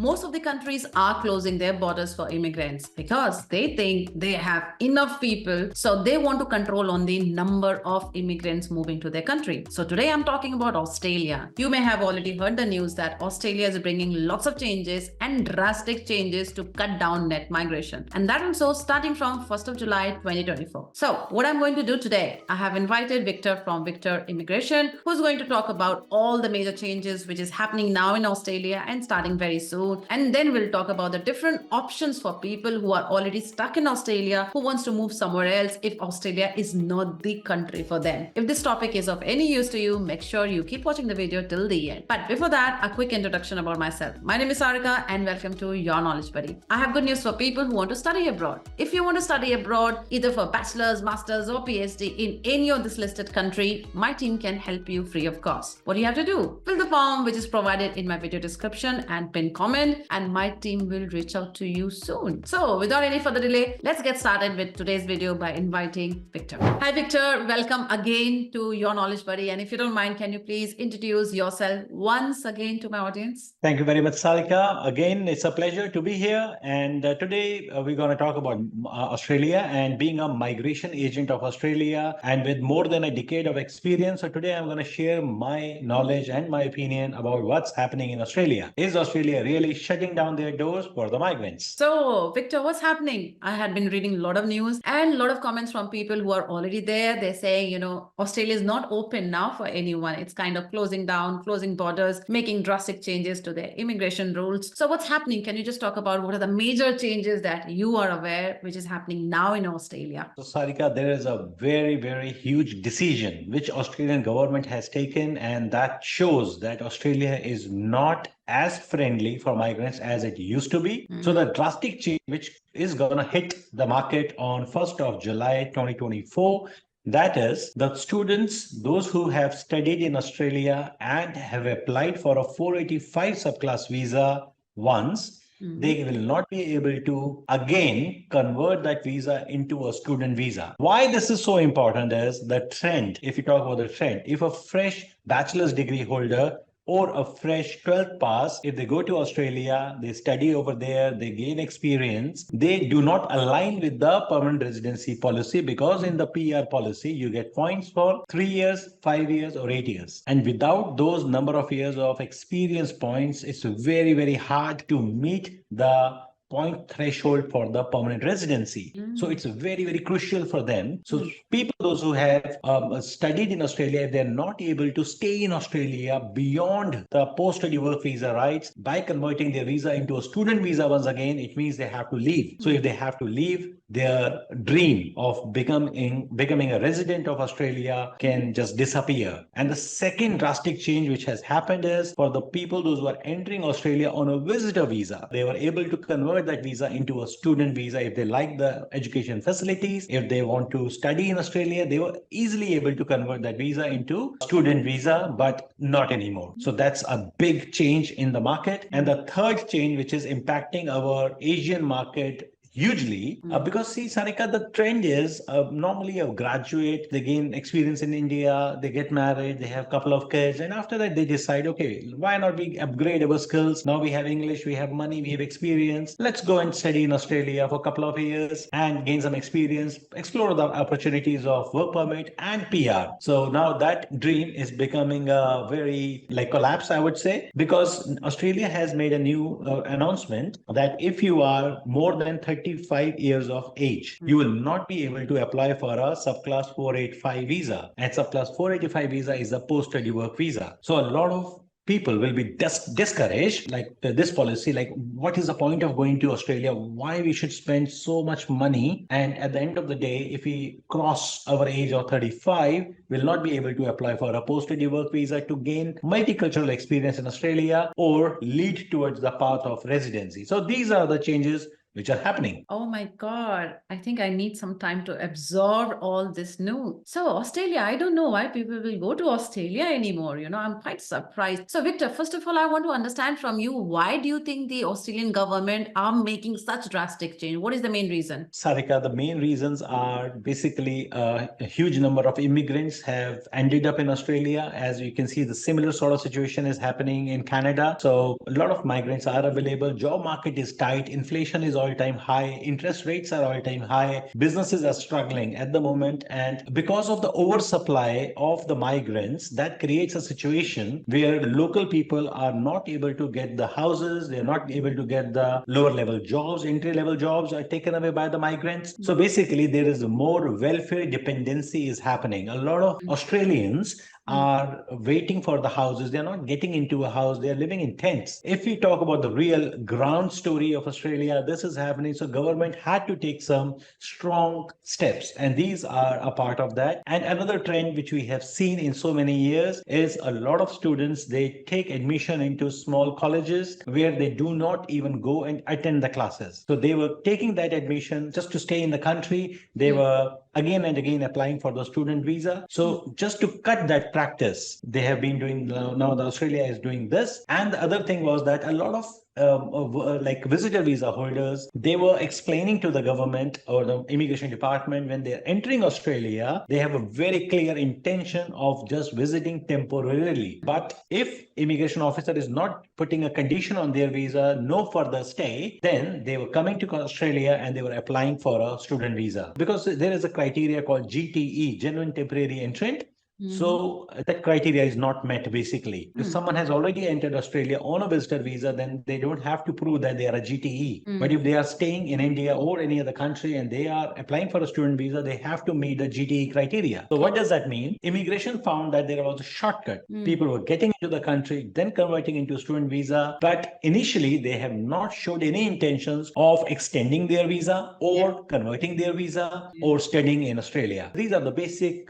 Most of the countries are closing their borders for immigrants because they think they have enough people, so they want to control on the number of immigrants moving to their country. So today I'm talking about Australia. You may have already heard the news that Australia is bringing lots of changes and drastic changes to cut down net migration. And that also starting from 1st of July 2024. So what I'm going to do today, I have invited Victor from Victor Immigration, who's going to talk about all the major changes which is happening now in Australia and starting very soon. And then we'll talk about the different options for people who are already stuck in Australia, who wants to move somewhere else if Australia is not the country for them. If this topic is of any use to you, make sure you keep watching the video till the end. But before that, a quick introduction about myself. My name is Sarica and welcome to Your Knowledge Buddy. I have good news for people who want to study abroad. If you want to study abroad, either for bachelor's, master's or PhD in any of this listed country, my team can help you free of cost. What do you have to do? Fill the form which is provided in my video description and pin comment, and my team will reach out to you soon. So without any further delay, let's get started with today's video by inviting Victor. Hi Victor, welcome again to Your Knowledge Buddy. And if you don't mind, can you please introduce yourself once again to my audience? Thank you very much, Sarica. Again, it's a pleasure to be here. And today we're going to talk about Australia and being a migration agent of Australia and with more than a decade of experience. So today I'm going to share my knowledge and my opinion about what's happening in Australia. Is Australia really shutting down their doors for the migrants? So Victor, what's happening? I had been reading a lot of news and a lot of comments from people who are already there. They're saying, Australia is not open now for anyone. It's kind of closing down, closing borders, making drastic changes to their immigration rules. So what's happening? Can you just talk about what are the major changes that you are aware which is happening now in Australia? So Sarika, there is a very, very huge decision which Australian government has taken, and that shows that Australia is not as friendly for migrants as it used to be. So the drastic change which is going to hit the market on 1st of July 2024, that is, the students, those who have studied in Australia and have applied for a 485 subclass visa once, they will not be able to again convert that visa into a student visa. Why this is so important is the trend. If you talk about the trend, if a fresh bachelor's degree holder or a fresh 12th pass, if they go to Australia, they study over there, they gain experience, they do not align with the permanent residency policy, because in the PR policy, you get points for 3 years, 5 years or 8 years. And without those number of years of experience points, it's very, very hard to meet the point threshold for the permanent residency. So it's very, very crucial for them. So people, those who have studied in Australia, if they're not able to stay in Australia beyond the post-study work visa rights, by converting their visa into a student visa once again, it means they have to leave. So if they have to leave, their dream of becoming a resident of Australia can just disappear. And the second drastic change which has happened is for the people, those who are entering Australia on a visitor visa, they were able to convert that visa into a student visa if they like the education facilities. If they want to study in Australia, they were easily able to convert that visa into student visa, but not anymore. So that's a big change in the market. And the third change, which is impacting our Asian market hugely, because see, Sarica, the trend is normally a graduate, they gain experience in India, they get married, they have a couple of kids, and after that they decide, okay, why not we upgrade our skills? Now we have English, we have money, we have experience. Let's go and study in Australia for a couple of years and gain some experience, explore the opportunities of work permit and PR. So now that dream is becoming a very collapse, I would say, because Australia has made a new announcement that if you are more than 35 years of age, you will not be able to apply for a subclass 485 visa. And subclass 485 visa is a post-study work visa. So a lot of people will be discouraged, this policy, what is the point of going to Australia? Why we should spend so much money? And at the end of the day, if we cross our age of 35, we'll not be able to apply for a post-study work visa to gain multicultural experience in Australia or lead towards the path of residency. So these are the changes which are happening. Oh my God. I think I need some time to absorb all this news. So, Australia, I don't know why people will go to Australia anymore. I'm quite surprised. So, Victor, first of all, I want to understand from you, why do you think the Australian government are making such drastic change? What is the main reason? Sarika, the main reasons are basically a huge number of immigrants have ended up in Australia. As you can see, the similar sort of situation is happening in Canada. So a lot of migrants are available. Job market is tight. Inflation is all-time high. Interest rates are all-time high. Businesses are struggling at the moment. And because of the oversupply of the migrants, that creates a situation where local people are not able to get the houses. They're not able to get the lower level jobs. Entry level jobs are taken away by the migrants. So basically, there is more welfare dependency is happening. A lot of Australians are waiting for the houses. They're not getting into a house. They're living in tents. If we talk about the real ground story of Australia, this is happening. So government had to take some strong steps, and these are a part of that. And another trend which we have seen in so many years is a lot of students, they take admission into small colleges where they do not even go and attend the classes. So they were taking that admission just to stay in the country. They were again and again applying for the student visa. So just to cut that practice, they have been doing, now the Australia is doing this. And the other thing was that a lot of like visitor visa holders, they were explaining to the government or the immigration department when they're entering Australia, they have a very clear intention of just visiting temporarily. But if immigration officer is not putting a condition on their visa, no further stay, then they were coming to Australia and they were applying for a student visa, because there is a criteria called GTE, genuine temporary entrant. So that criteria is not met basically. If someone has already entered Australia on a visitor visa, then they don't have to prove that they are a GTE. But if they are staying in India or any other country and they are applying for a student visa, they have to meet the GTE criteria. So what does that mean? Immigration found that there was a shortcut. People were getting into the country, then converting into a student visa. But initially, they have not showed any intentions of extending their visa or converting their visa or studying in Australia. These are the basic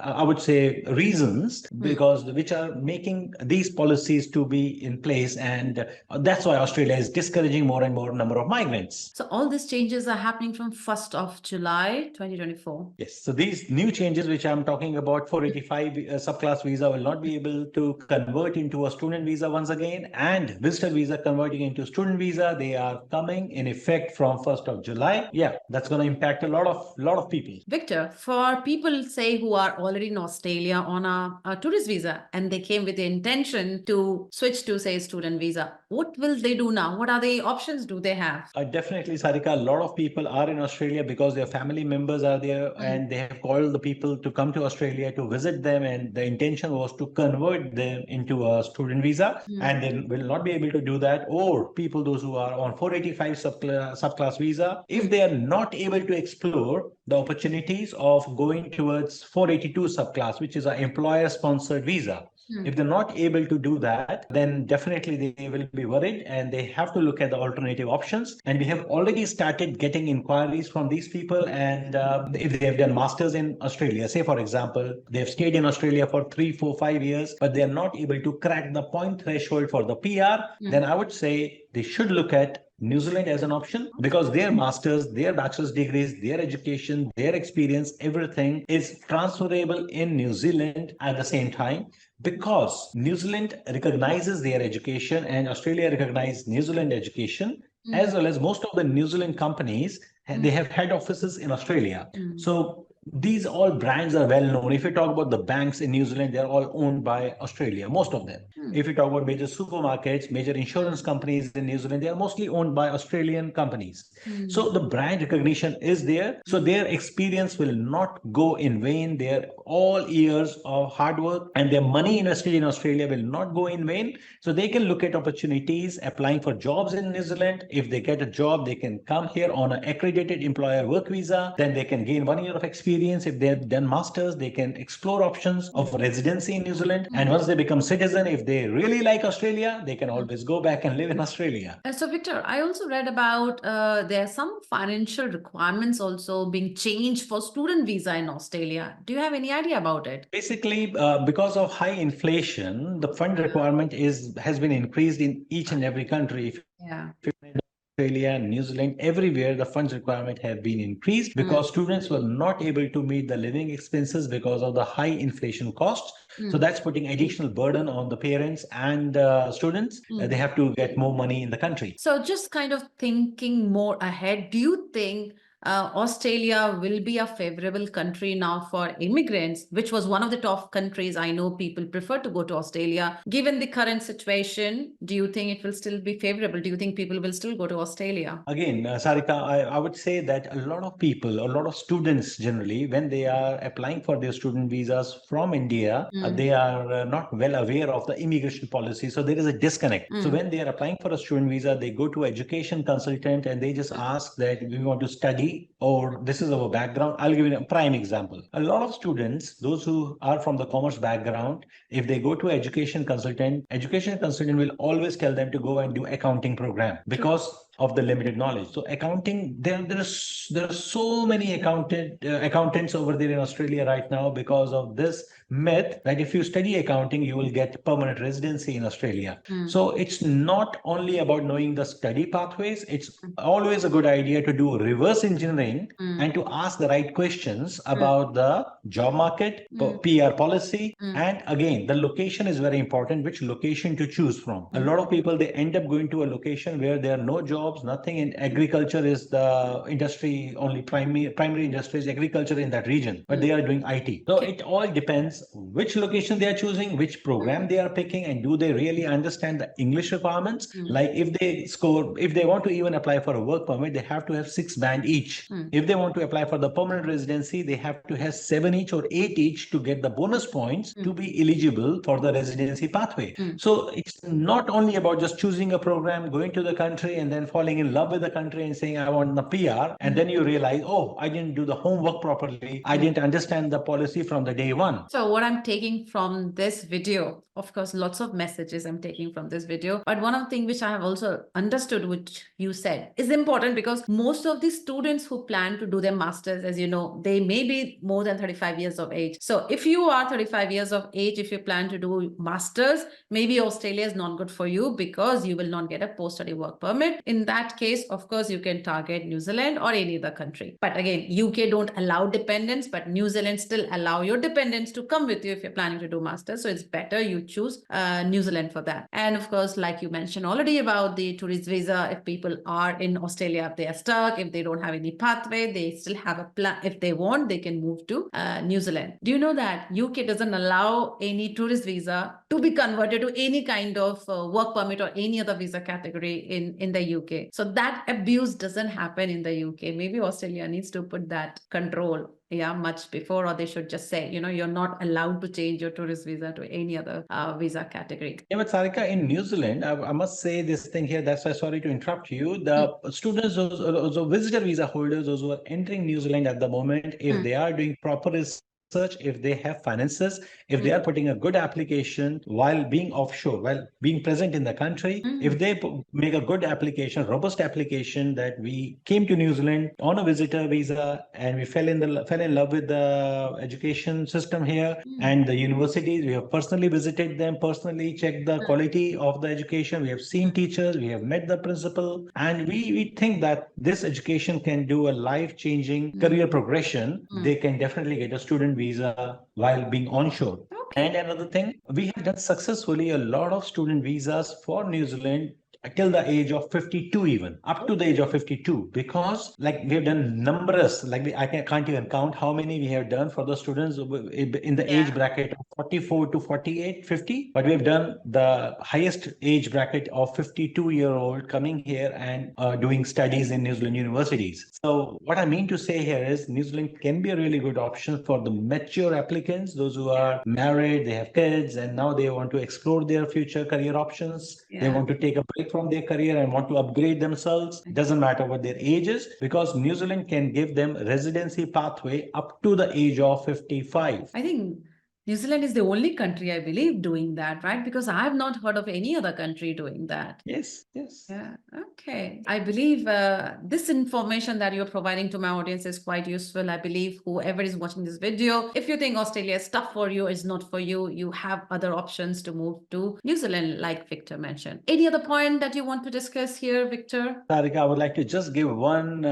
I would say reasons because which are making these policies to be in place, and that's why Australia is discouraging more and more number of migrants. So all these changes are happening from 1st of July 2024. Yes, so these new changes which I'm talking about, 485 subclass visa will not be able to convert into a student visa once again, and visitor visa converting into student visa, they are coming in effect from 1st of July. Yeah, that's going to impact a lot of people. Victor, for people say who are already in Australia on a tourist visa and they came with the intention to switch to say student visa, what will they do now? What are the options do they have? Definitely, Sarika, a lot of people are in Australia because their family members are there and they have called the people to come to Australia to visit them, and the intention was to convert them into a student visa, and they will not be able to do that. Or people, those who are on 485 subclass visa, if they are not able to explore the opportunities of going towards 482 subclass, which is an employer sponsored visa. If they're not able to do that, then definitely they will be worried and they have to look at the alternative options. And we have already started getting inquiries from these people. And if they have done masters in Australia, say for example, they've stayed in Australia for 3, 4, 5 years, but they're not able to crack the point threshold for the PR, then I would say they should look at New Zealand as an option, because their masters, their bachelor's degrees, their education, their experience, everything is transferable in New Zealand at the same time, because New Zealand recognizes their education and Australia recognizes New Zealand education, as well as most of the New Zealand companies, they have head offices in Australia. So these all brands are well known. If you talk about the banks in New Zealand, they're all owned by Australia, most of them. If you talk about major supermarkets, major insurance companies in New Zealand, they are mostly owned by Australian companies. So the brand recognition is there. So their experience will not go in vain. Their all years of hard work and their money invested in Australia will not go in vain. So they can look at opportunities, applying for jobs in New Zealand. If they get a job, they can come here on an accredited employer work visa. Then they can gain 1 year of experience. If they've done masters, they can explore options of residency in New Zealand. And once they become citizen, if they really like Australia, they can always go back and live in Australia. So Victor, I also read about there are some financial requirements also being changed for student visa in Australia. Do you have any idea about it? Basically, because of high inflation, the fund requirement has been increased in each and every country. Yeah. Australia, New Zealand, everywhere the funds requirement have been increased because students were not able to meet the living expenses because of the high inflation costs. So that's putting additional burden on the parents and students. They have to get more money in the country. So just kind of thinking more ahead, do you think Australia will be a favorable country now for immigrants, which was one of the top countries? I know people prefer to go to Australia. Given the current situation, do you think it will still be favorable? Do you think people will still go to Australia? Again, Sarika, I would say that a lot of people, a lot of students generally, when they are applying for their student visas from India, they are not well aware of the immigration policy. So there is a disconnect. So when they are applying for a student visa, they go to education consultant and they just ask that we want to study or this is our background. I'll give you a prime example. A lot of students, those who are from the commerce background, if they go to education consultant will always tell them to go and do accounting program because of the limited knowledge. So accounting, there are so many accountants over there in Australia right now because of this myth that if you study accounting, you will get permanent residency in Australia. So it's not only about knowing the study pathways, it's always a good idea to do reverse engineering and to ask the right questions about the job market, PR policy, and again, the location is very important, which location to choose from. A lot of people, they end up going to a location where there are no jobs, nothing, and agriculture is the industry, only primary industry is agriculture in that region, but they are doing IT. So it all depends which location they are choosing, which program they are picking, and do they really understand the English requirements? Like if they want to even apply for a work permit, they have to have 6 band each. If they want to apply for the permanent residency, they have to have 7 each or 8 each to get the bonus points to be eligible for the residency pathway. So it's not only about just choosing a program, going to the country and then falling in love with the country and saying, I want the PR. And then you realize, oh, I didn't do the homework properly. I didn't understand the policy from the day one. So what I'm taking from this video, of course, lots of messages I'm taking from this video, but one of the things which I have also understood, which you said is important because most of the students who plan to do their masters, as you know, they may be more than 35 years of age. So if you are 35 years of age, if you plan to do masters, maybe Australia is not good for you because you will not get a post-study work permit. In that case, of course, you can target New Zealand or any other country. But again, UK don't allow dependents, but New Zealand still allow your dependents to come with you if you're planning to do masters. So it's better you choose New Zealand for that. And of course, like you mentioned already about the tourist visa, if people are in Australia, if they are stuck, if they don't have any pathway, they still have a plan. If they want, they can move to New Zealand. Do you know that UK doesn't allow any tourist visa to be converted to any kind of work permit or any other visa category in the UK? So that abuse doesn't happen in the UK. Maybe Australia needs to put that control much before, or they should just say, you're not allowed to change your tourist visa to any other visa category. Yeah, but Sarika, in New Zealand, I must say this thing here. That's why, sorry to interrupt you. The students, those visitor visa holders, those who are entering New Zealand at the moment, if they are doing proper research, if they have finances, if they are putting a good application while being offshore, while being present in the country, if they make a good application, robust application that we came to New Zealand on a visitor visa and we fell in love with the education system here and the universities. We have personally visited them, personally checked the quality of the education. We have seen teachers, we have met the principal, and we think that this education can do a life-changing career progression. They can definitely get a student visa while being onshore. And another thing, we have done successfully a lot of student visas for New Zealand till the age of 52, even up to the age of 52, because like we have done numerous, like I can't even count how many we have done for the students in the age bracket of 44 to 48, 50, but we have done the highest age bracket of 52-year-old coming here and doing studies in New Zealand universities. So what I mean to say here is New Zealand can be a really good option for the mature applicants, those who are married, they have kids, and now they want to explore their future career options. They want to take a break from their career and want to upgrade themselves. Doesn't matter what their age is, because New Zealand can give them residency pathway up to the age of 55. I think New Zealand is the only country, I believe, doing that, right? Because I have not heard of any other country doing that. Yes, yes. Yeah, okay. I believe this information that you're providing to my audience is quite useful. I believe whoever is watching this video, if you think Australia is tough for you, is not for you, you have other options to move to New Zealand, like Victor mentioned. Any other point that you want to discuss here, Victor? Sarica, I would like to just give one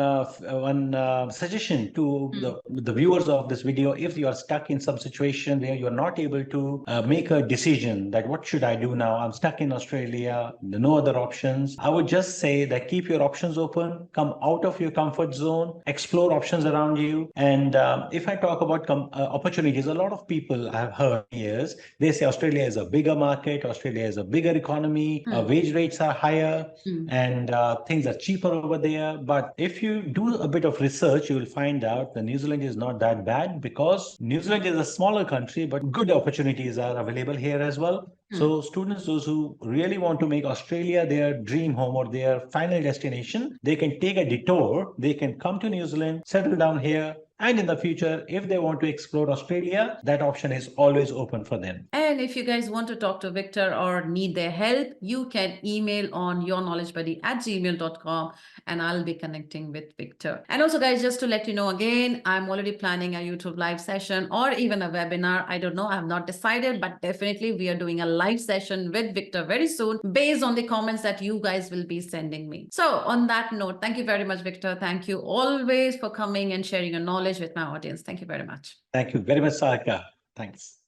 suggestion to the viewers of this video. If you are stuck in some situation where you are not able to make a decision that what should I do now? I'm stuck in Australia, no other options. I would just say that keep your options open, come out of your comfort zone, explore options around you. And if I talk about opportunities, a lot of people I have heard years, they say Australia is a bigger market, Australia is a bigger economy, wage rates are higher, and things are cheaper over there. But if you do a bit of research, you will find out that New Zealand is not that bad, because New Zealand is a smaller country, but good opportunities are available here as well. So students, those who really want to make Australia their dream home or their final destination, they can take a detour. They can come to New Zealand, settle down here, and in the future, if they want to explore Australia, that option is always open for them. And if you guys want to talk to Victor or need their help, you can email on yourknowledgebuddy@gmail.com and I'll be connecting with Victor. And also, guys, just to let you know again, I'm already planning a YouTube live session or even a webinar. I don't know, I have not decided, but definitely we are doing a live session with Victor very soon based on the comments that you guys will be sending me. So on that note, thank you very much, Victor. Thank you always for coming and sharing your knowledge with my audience. Thank you very much. Thank you very much, Sarika. Thanks.